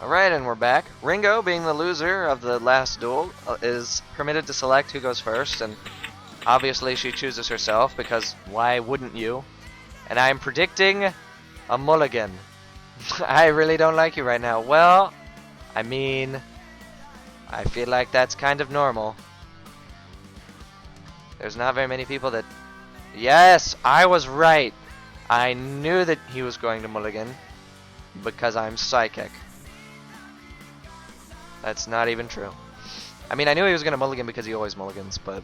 Alright, and we're back. Ringo, being the loser of the last duel, is permitted to select who goes first, and obviously she chooses herself, because why wouldn't you? And I'm predicting a mulligan. I really don't like you right now. Well, I mean, I feel like that's kind of normal. There's not very many people that... Yes, I was right. I knew that he was going to mulligan, because I'm psychic. That's not even true. I mean, I knew he was going to mulligan because he always mulligans, but...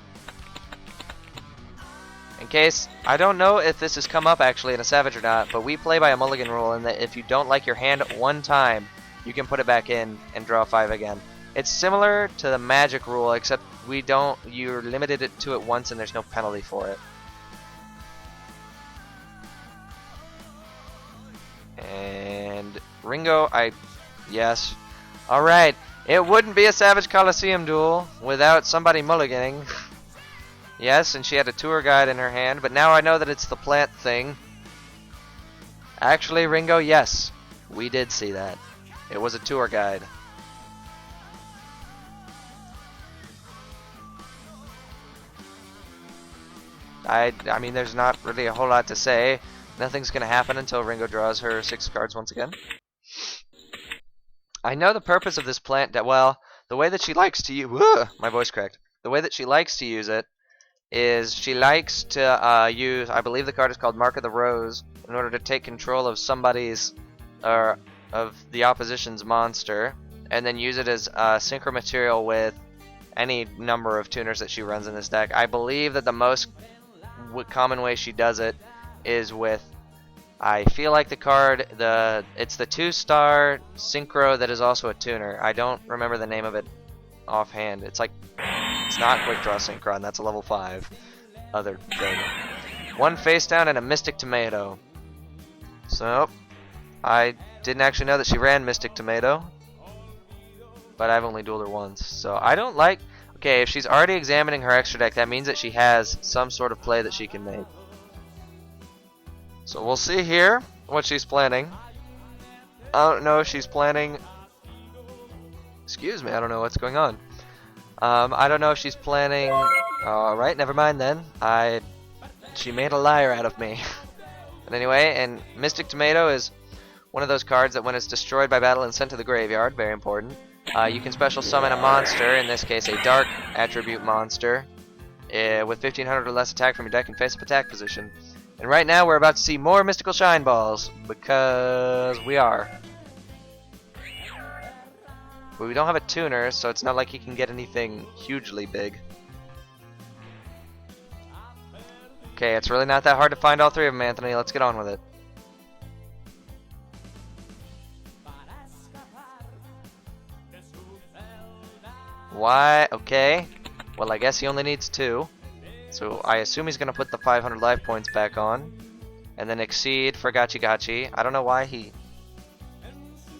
In case, I don't know if this has come up actually in a Savage or not, but we play by a mulligan rule in that if you don't like your hand one time, you can put it back in and draw 5 again. It's similar to the magic rule, except we don't, you're limited to it once and there's no penalty for it. And Ringo, yes. Alright. It wouldn't be a Savage Colosseum duel without somebody mulliganing. Yes, and she had a tour guide in her hand, but now I know that it's the plant thing. Actually, Ringo, yes. We did see that. It was a tour guide. I mean, there's not really a whole lot to say. Nothing's going to happen until Ringo draws her 6 cards once again. I know the purpose of this plant, well, the way that she likes to use... My voice cracked. The way that she likes to use it is she likes to use... I believe the card is called Mark of the Rose in order to take control of somebody's... or of the opposition's monster, and then use it as synchro material with any number of tuners that she runs in this deck. I believe that the most common way she does it is with... I feel like the card, it's the 2-star synchro that is also a tuner. I don't remember the name of it offhand. It's like, it's not Quick Draw Synchron, that's a level 5 other thing. 1 face down and a Mystic Tomato. So, I didn't actually know that she ran Mystic Tomato, but I've only dueled her once. So I don't like, okay, if she's already examining her extra deck, that means that she has some sort of play that she can make. So we'll see here what she's planning. I don't know if she's planning... Excuse me, I don't know what's going on. I don't know if she's planning... Alright, never mind then. She made a liar out of me. But anyway, and Mystic Tomato is one of those cards that when it's destroyed by battle and sent to the graveyard, very important, you can special summon a monster, in this case a dark attribute monster, with 1500 or less attack from your deck in face-up attack position. And right now we're about to see more Mystical Shine Balls, because we are. But we don't have a tuner, so it's not like he can get anything hugely big. Okay, it's really not that hard to find all 3 of them, Anthony. Let's get on with it. Why? Okay. Well, I guess he only needs 2. So I assume he's going to put the 500 life points back on. And then exceed for Gachi Gachi. I don't know why he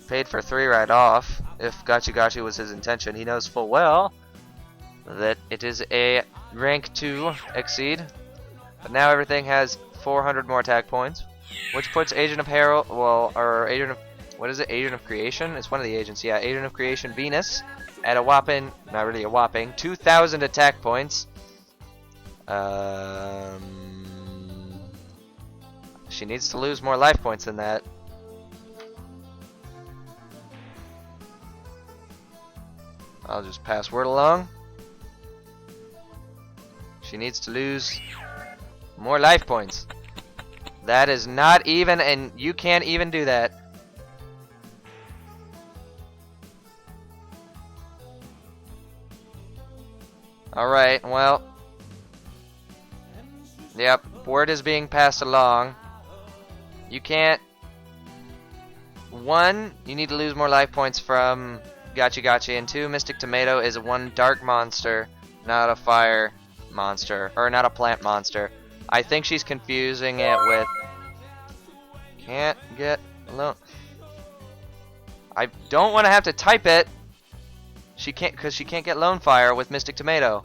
paid for 3 right off. If Gachi Gachi was his intention. He knows full well that it is a rank 2 exceed. But now everything has 400 more attack points. Which puts Agent of Herald, well, or Agent of, what is it? Agent of Creation? It's one of the agents, yeah. Agent of Creation Venus at a whopping, not really a whopping, 2,000 attack points. She needs to lose more life points than that. I'll just pass word along. She needs to lose more life points. That is not even, and you can't even do that. Alright, well. Yep, word is being passed along. You can't... 1, you need to lose more life points from Gachi Gachi, and 2, Mystic Tomato is 1 dark monster, not a fire monster, or not a plant monster. I think she's confusing it with... Can't get alone. I don't want to have to type it. She can't, because she can't get Lone Fire with Mystic Tomato.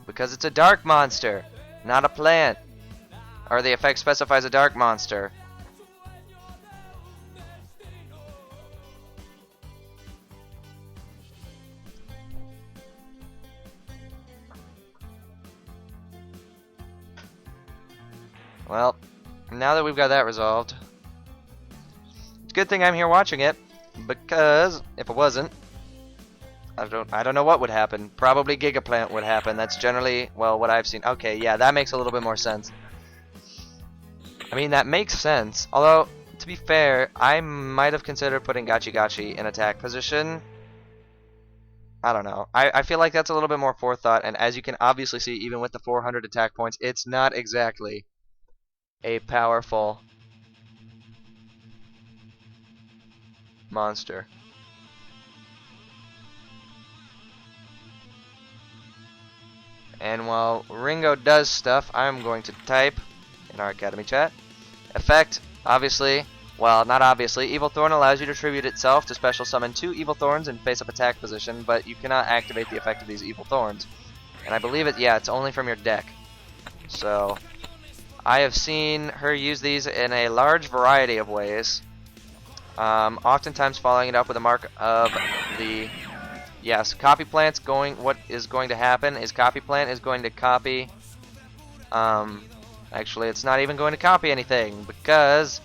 Because it's a dark monster, not a plant. Or the effect specifies a dark monster. Well, now that we've got that resolved, it's a good thing I'm here watching it, because if it wasn't, I don't know what would happen. Probably Gigaplant would happen. That's generally, well, what I've seen. Okay, yeah, that makes a little bit more sense. I mean, that makes sense. Although, to be fair, I might have considered putting Gachi Gachi in attack position. I don't know. I feel like that's a little bit more forethought, and as you can obviously see, even with the 400 attack points, it's not exactly a powerful monster. And while Ringo does stuff, I'm going to type in our Academy chat. Effect, obviously, well, not obviously, Evil Thorn allows you to tribute itself to special summon 2 Evil Thorns in face-up attack position, but you cannot activate the effect of these Evil Thorns. And I believe it's only from your deck. So, I have seen her use these in a large variety of ways. Oftentimes following it up with a mark of the... Yes, Copy Plant's going... What is going to happen is Copy Plant is going to copy... Actually, it's not even going to copy anything, because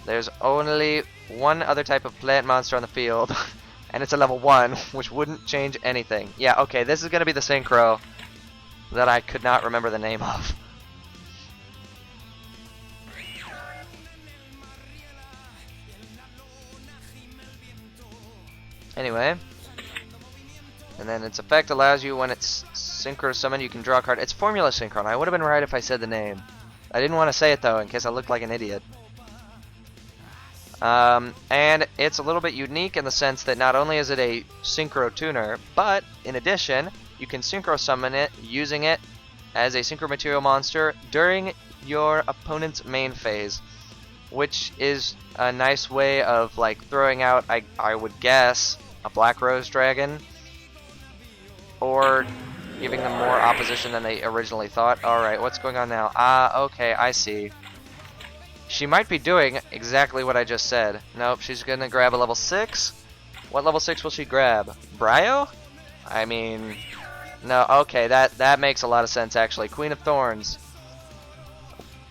there's only one other type of plant monster on the field, and it's a level 1, which wouldn't change anything. Yeah, okay, this is going to be the Synchro that I could not remember the name of. Anyway, and then its effect allows you, when it's Synchro summoned, you can draw a card. It's Formula Synchron. I would have been right if I said the name. I didn't want to say it though, in case I looked like an idiot. And it's a little bit unique in the sense that not only is it a Synchro tuner, but in addition, you can Synchro summon it using it as a Synchro material monster during your opponent's main phase, which is a nice way of like throwing out, I would guess, a Black Rose Dragon, or giving them more opposition than they originally thought. Alright, what's going on now? Okay, I see. She might be doing exactly what I just said. Nope, she's gonna grab a level 6. What level 6 will she grab? Bryo? I mean... No, okay, that makes a lot of sense actually. Queen of Thorns.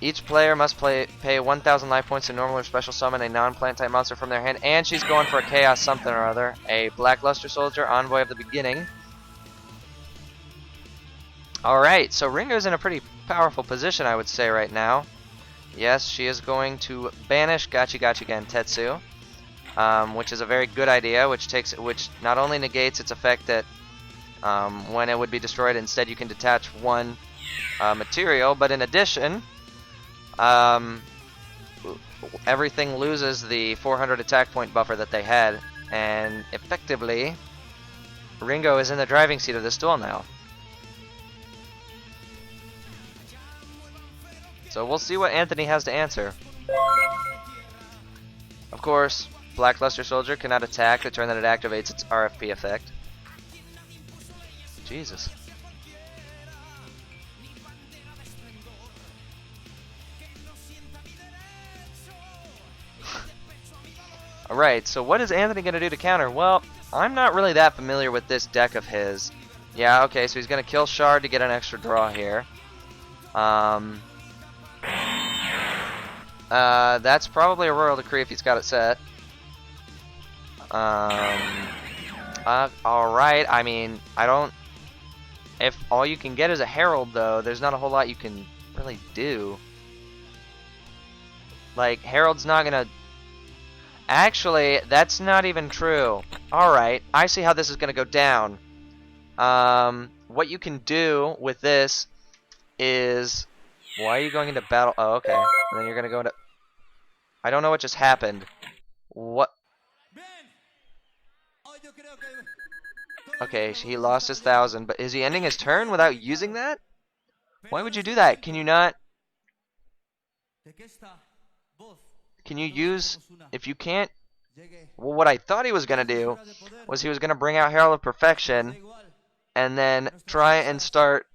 Each player must pay 1,000 life points to normal or special summon a non-plant type monster from their hand, and she's going for a Chaos something or other. A Black Luster Soldier, Envoy of the Beginning. Alright, so Ringo's in a pretty powerful position, I would say, right now. Yes, she is going to banish Gachi Gachi Gentetsu, which is a very good idea, which not only negates its effect that when it would be destroyed, instead you can detach one material, but in addition, everything loses the 400 attack point buffer that they had, and effectively, Ringo is in the driving seat of this duel now. So we'll see what Anthony has to answer. Of course, Black Luster Soldier cannot attack the turn that it activates its RFP effect. Jesus. Alright, so what is Anthony going to do to counter? Well, I'm not really that familiar with this deck of his. Yeah, okay, so he's going to kill Shard to get an extra draw here. That's probably a Royal Decree if he's got it set. Alright, I mean, if all you can get is a Herald, though, there's not a whole lot you can really do. Like, Herald's not gonna... Actually, that's not even true. Alright, I see how this is gonna go down. What you can do with this is... Why are you going into battle? Oh, okay. And then you're gonna go into... I don't know what just happened. What? Okay, he lost his 1,000, but is he ending his turn without using that? Why would you do that? Can you not... Can you use... If you can't... Well, what I thought he was gonna do was he was gonna bring out Herald of Perfection and then try and start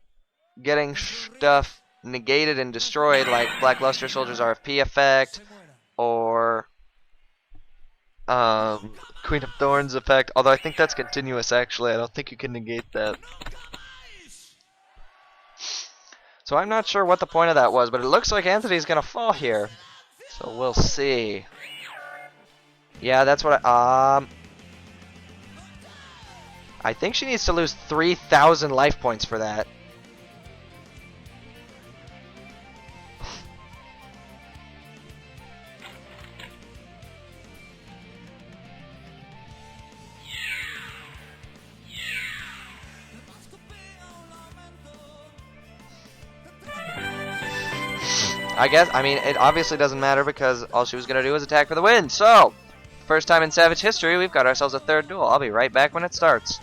getting stuff negated and destroyed, like Black Luster Soldier's RFP effect, or Queen of Thorns effect. Although I think that's continuous, actually. I don't think you can negate that. So I'm not sure what the point of that was, but it looks like Anthony's gonna fall here. So we'll see. Yeah, that's what I think she needs to lose 3,000 life points for that. I mean, it obviously doesn't matter because all she was going to do was attack for the win. So, first time in Savage history, we've got ourselves a third duel. I'll be right back when it starts.